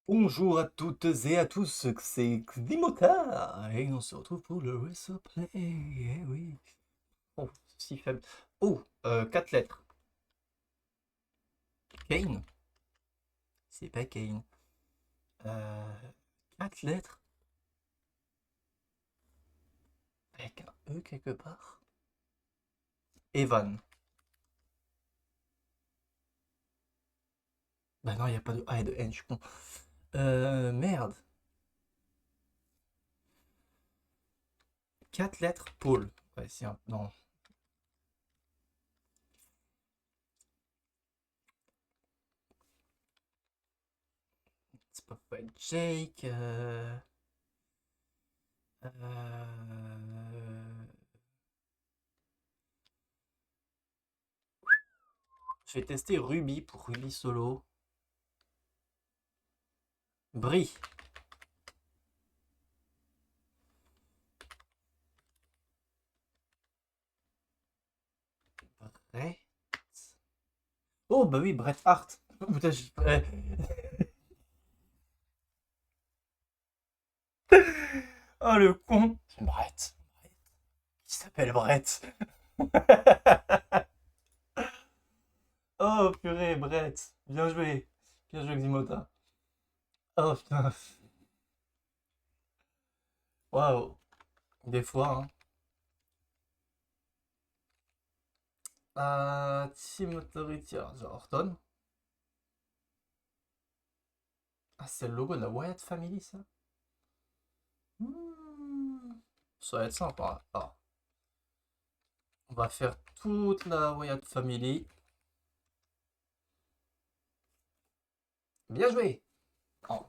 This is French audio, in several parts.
Bonjour à toutes et à tous, c'est Ximota et on se retrouve pour le Replay. Eh oui. Oh, si faible. Oh, 4 lettres. Kane? C'est pas Kane. Euh, 4 lettres avec un E quelque part. Evan. Bah non, il n'y a pas de A et de N, je suis con. Merde. 4 lettres, Paul. Ouais, c'est un. Non. C'est pas Jake. Je vais tester Ruby pour Ruby Solo. Brie. Brett. Oh, bah oui, Bret Hart. Putain, oh, le con. C'est Brett. Qui s'appelle Brett. Oh, purée, Brett. Bien joué. Bien joué, Ximota. Oh, putain. Waouh. Des fois, hein. Team Authority. Alors, genre Horton. Ah, c'est le logo de la Wyatt Family, ça. Hmm. Ça va être sympa. Ah. On va faire toute la Wyatt Family. Bien joué. Oh,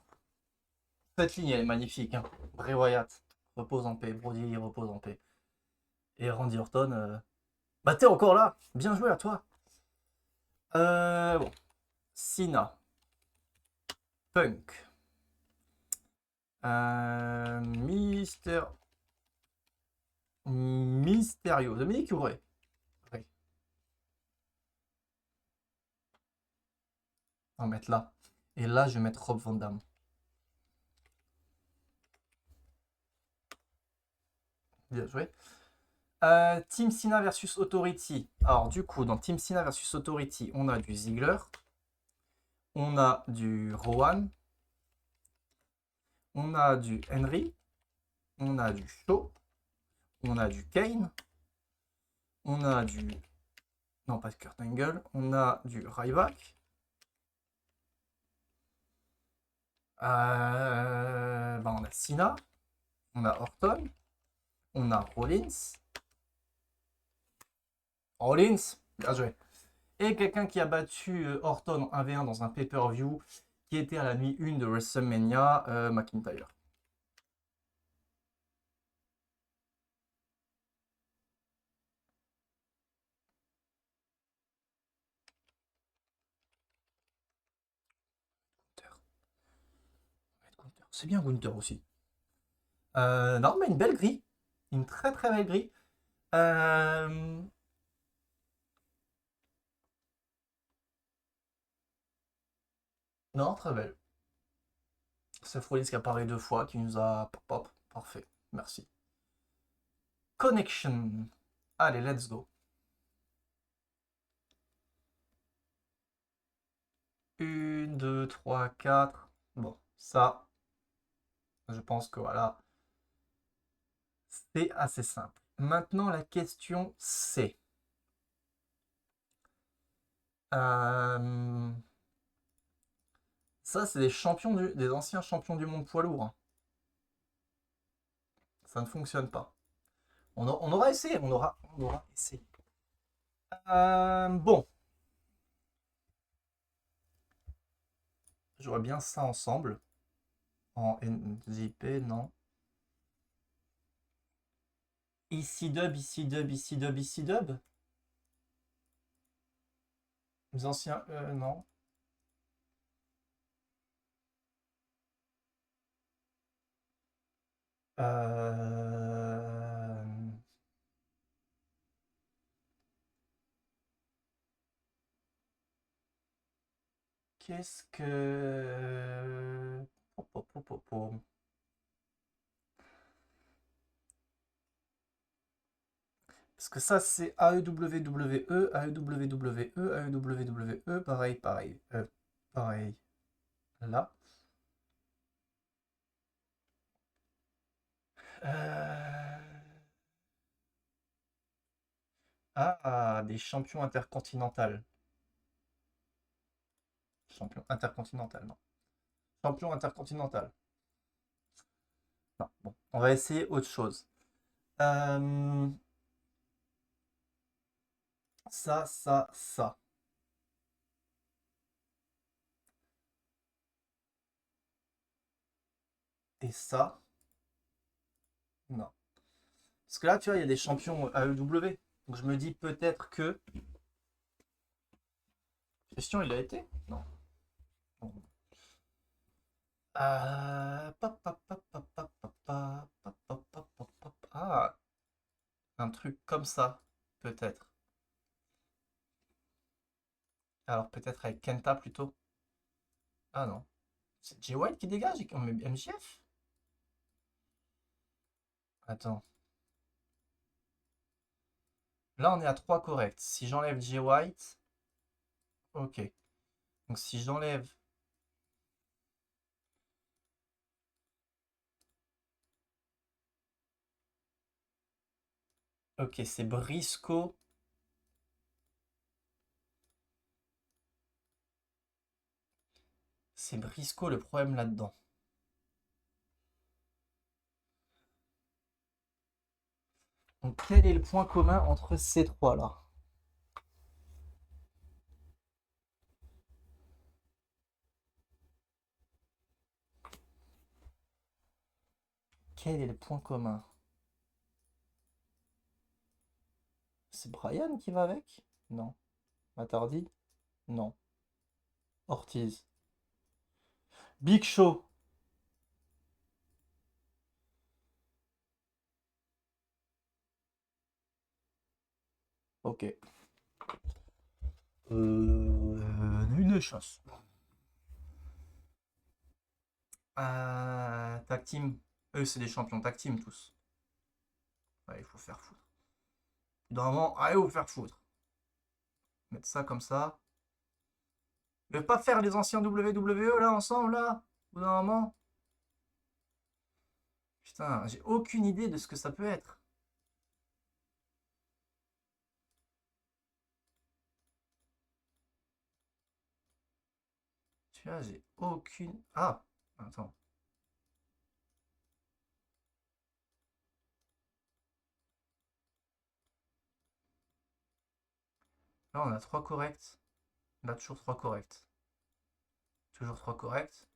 cette ligne, elle est magnifique, hein. Bray Wyatt, repose en paix. Brody, repose en paix. Et Randy Orton, bah t'es encore là. Bien joué à toi. Bon. Cena. Punk. Mister... Mysterio. Dominique ou Ray? Ray. On va mettre là. Et là, je vais mettre Rob Van Dam. Bien joué. Team Cena versus Authority. Alors, du coup, dans Team Cena versus Authority, on a du Ziggler. On a du Rowan. On a du Henry. On a du Shaw. On a du Kane. On a du... Non, pas de Kurt Angle. On a du Ryback. On a Cena. On a Orton. On a Rollins. Rollins, bien joué. Et quelqu'un qui a battu Orton en 1v1 dans un pay-per-view qui était à la nuit 1 de WrestleMania, McIntyre. C'est bien Gunther aussi. Non, mais une belle grille. Une très très belle grille. Euh, Non, très belle. C'est Rollins qui apparaît 2 fois, qui nous a... Pop, pop, parfait. Merci. Connection. Allez, let's go. 1, 2, 3, 4. Bon, ça, je pense que voilà, c'est assez simple. Maintenant, la question c'est... Euh, Ça, c'est des anciens champions du monde poids lourd, hein. Ça ne fonctionne pas. On aura essayé, on aura essayé. Bon, je vois bien ça ensemble. En NJP, non. Ici dub, ici dub, ici dub, ici dub. Les anciens, non. Euh... Qu'est-ce que... Parce que ça, c'est AEWWE, AEWWE, AEWWE, pareil, pareil. Pareil. Là. Ah, des champions intercontinentales. Champion intercontinental, non. Champion intercontinental. Non, bon, on va essayer autre chose. Ça. Et ça, non. Parce que là, tu vois, il y a des champions AEW. Donc je me dis peut-être que. Question, il a été? Non. Bon. Ah, un truc comme ça, peut-être. Alors peut-être avec Kenta plutôt. Ah non. C'est Jay White qui dégage et qu'on met MJF? Attends. Là, on est à 3 corrects. Si j'enlève Jay White, ok. Donc si j'enlève. Ok, c'est Briscoe. C'est Briscoe le problème là-dedans. Donc quel est le point commun entre ces trois-là? Quel est le point commun? C'est Brian qui va avec? Non. Matardi? Non. Ortiz. Big Show. Ok. Une chance. Tag team. Eux, c'est des champions tag team tous. Ouais, il faut faire foutre. Normalement, allez vous faire foutre. Mettre ça comme ça. Ne pas faire les anciens WWE là ensemble là. Ou normalement. Putain, j'ai aucune idée de ce que ça peut être. Tu vois, j'ai aucune. Ah, attends. Là, on a 3 corrects. Là, toujours 3 corrects. Toujours 3 corrects.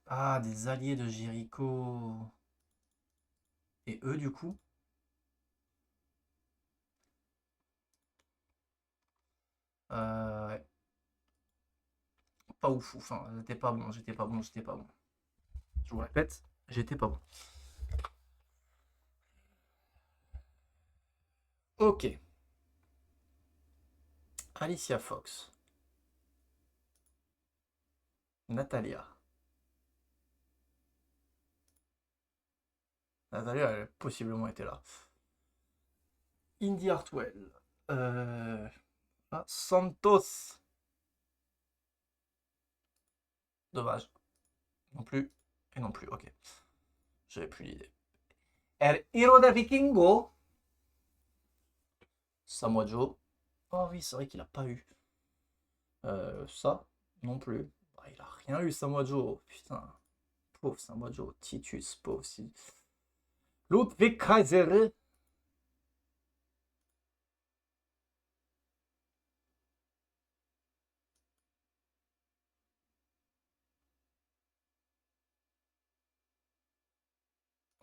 Ah, des alliés de Jericho. Et eux, du coup. Ouais. Pas ouf. Enfin, j'étais pas bon, j'étais pas bon, j'étais pas bon. Je vous répète, j'étais pas bon. Ok. Alicia Fox. Natalia. Natalia, elle a possiblement été là. Indy Hartwell. Santos. Dommage. Non plus. Et non plus, ok. J'avais plus l'idée. El Hiro de Vikingo. Samoa Joe. Oh oui, c'est vrai qu'il a pas eu. Ça, non plus. Bah, il a rien eu, Samoa Joe. Putain. Pauvre Samoa Joe. Titus, pauvre aussi. Ludwig Kaiser.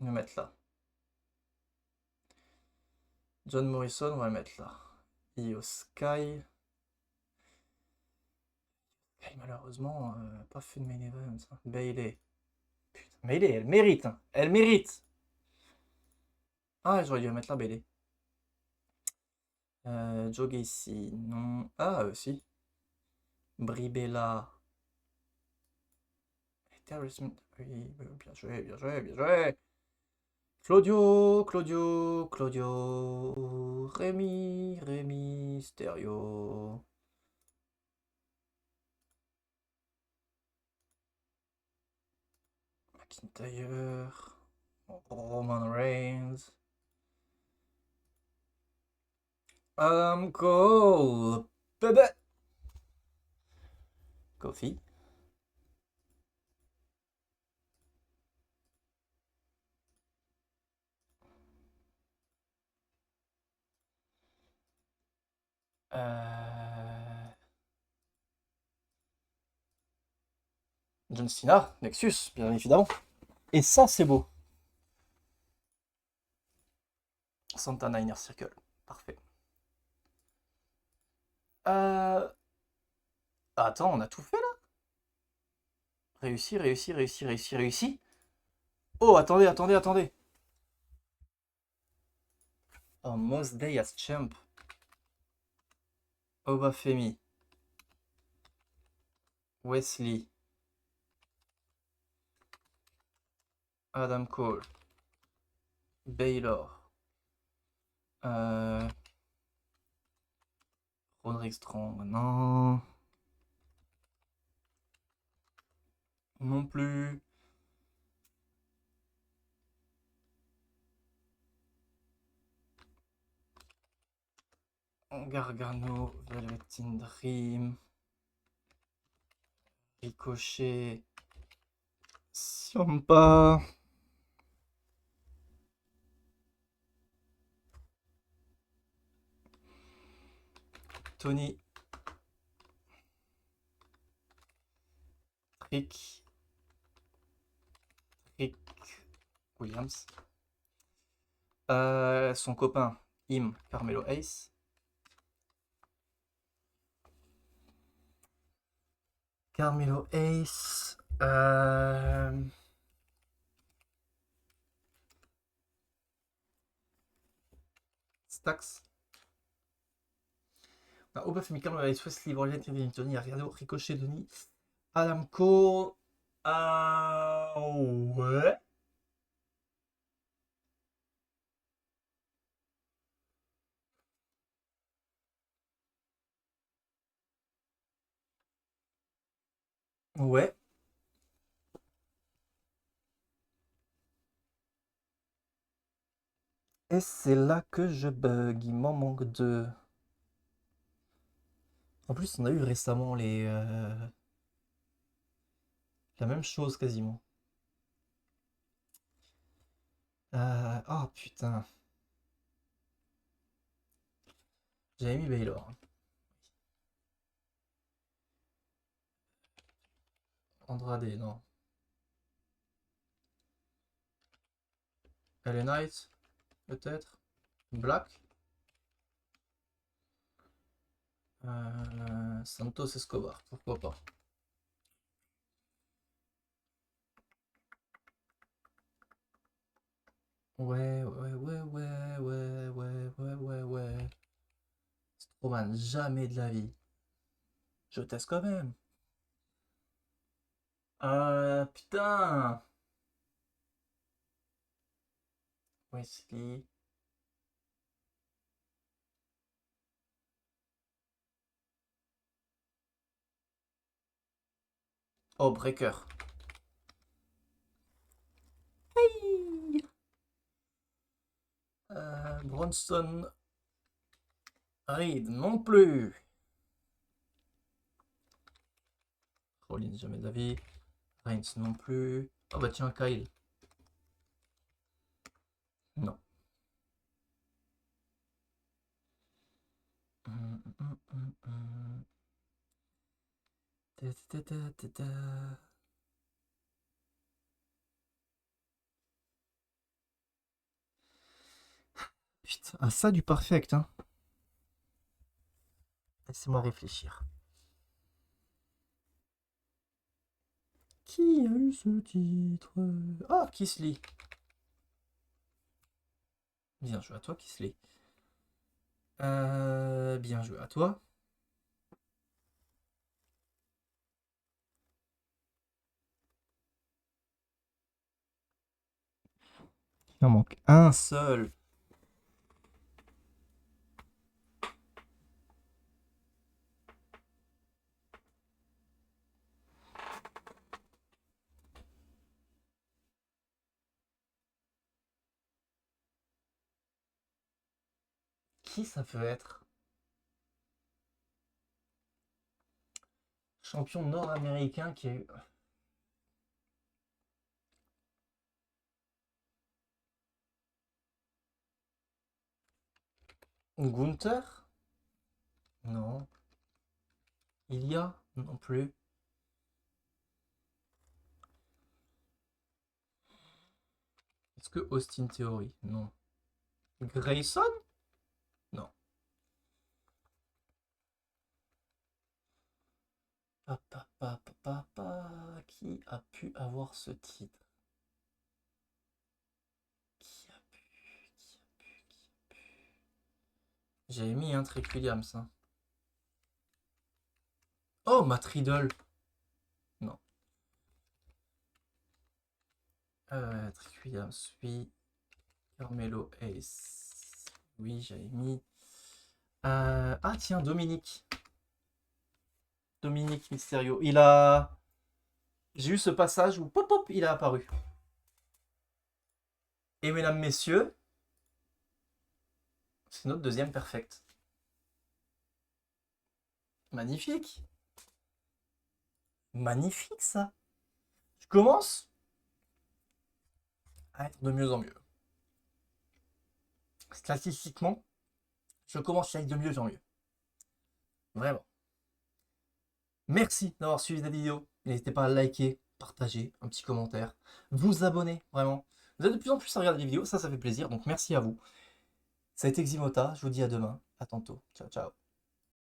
On va mettre là. John Morrison, on va le mettre là. Io Sky. Malheureusement, pas fait de main event. Bailey. Putain, Bailey, elle mérite. Hein. Elle mérite. Ah, j'aurais dû la mettre là, Bailey. Joe Gacy, non. Ah, si. Bribella. Oui, bien joué, bien joué, bien joué. Claudio, Claudio, Claudio. Rémi, Rémi, Stereo. McIntyre. Roman Reigns. Adam Cole. Bébé. Kofi. John Cena, Nexus, bien évidemment. Et ça, c'est beau. Santana Inner Circle. Parfait. Attends, on a tout fait là? Réussi, réussi, réussi, réussi, réussi. Oh, attendez, attendez, attendez. Oh, Most Day as Champ. Obafemi. Wesley. Adam Cole. Baylor. Roderick Strong. Non. Non plus. Gargano. Velveteen Dream. Ricochet. Ciampa. Tony. Rick Williams. Son copain, Carmelo Ace. Carmelo Ace. Stax. Obafemi, Carmelo Ace, Wesley, Borliet, Tony, Ariado, Ricochet, Denis. Adam Cole. Ouais. Ouais. Et c'est là que je bug. Il m'en manque deux. En plus, on a eu récemment la même chose quasiment. Oh putain. J'avais mis Baylor. Andrade, non. LA Knight, peut-être. Black. Santos Escobar, pourquoi pas. Ouais, ouais, ouais, ouais, ouais, ouais, ouais, ouais, ouais. Strowman, jamais de la vie. Je teste quand même. Putain. Wesley. Oh, Breaker. Hey. Bronson Reed, non plus. Rollins, jamais de la vie. Reigns, non plus. Oh bah tiens, Kyle. Non. Putain, ah, ça du perfect, hein. Laissez-moi réfléchir. Qui a eu ce titre? Ah, Kisly. Bien joué à toi, Kisly. Bien joué à toi. Il en manque un seul. Qui ça peut être? Champion nord-américain qui a eu... Gunther? Non. Ilya? Non plus. Est-ce que Austin Theory? Non. Grayson? Non. Qui a pu avoir ce titre? Qui a pu? J'avais mis un Trick Williams. Hein. Oh, Matt Riddle. Non. Trick Williams, oui. Carmelo Ace. Oui, j'avais mis. Ah, tiens, Dominique. Dominique Mysterio. Il a. J'ai eu ce passage où pop pop, il a apparu. Et mesdames, messieurs, c'est notre deuxième perfect. Magnifique. Magnifique ça. Je commence à être de mieux en mieux. Statistiquement, je commence à être de mieux en mieux. Vraiment. Merci d'avoir suivi la vidéo. N'hésitez pas à liker, partager, un petit commentaire, vous abonner, vraiment. Vous êtes de plus en plus à regarder les vidéos, ça fait plaisir, donc merci à vous. Ça a été Ximota, je vous dis à demain, à tantôt. Ciao, ciao.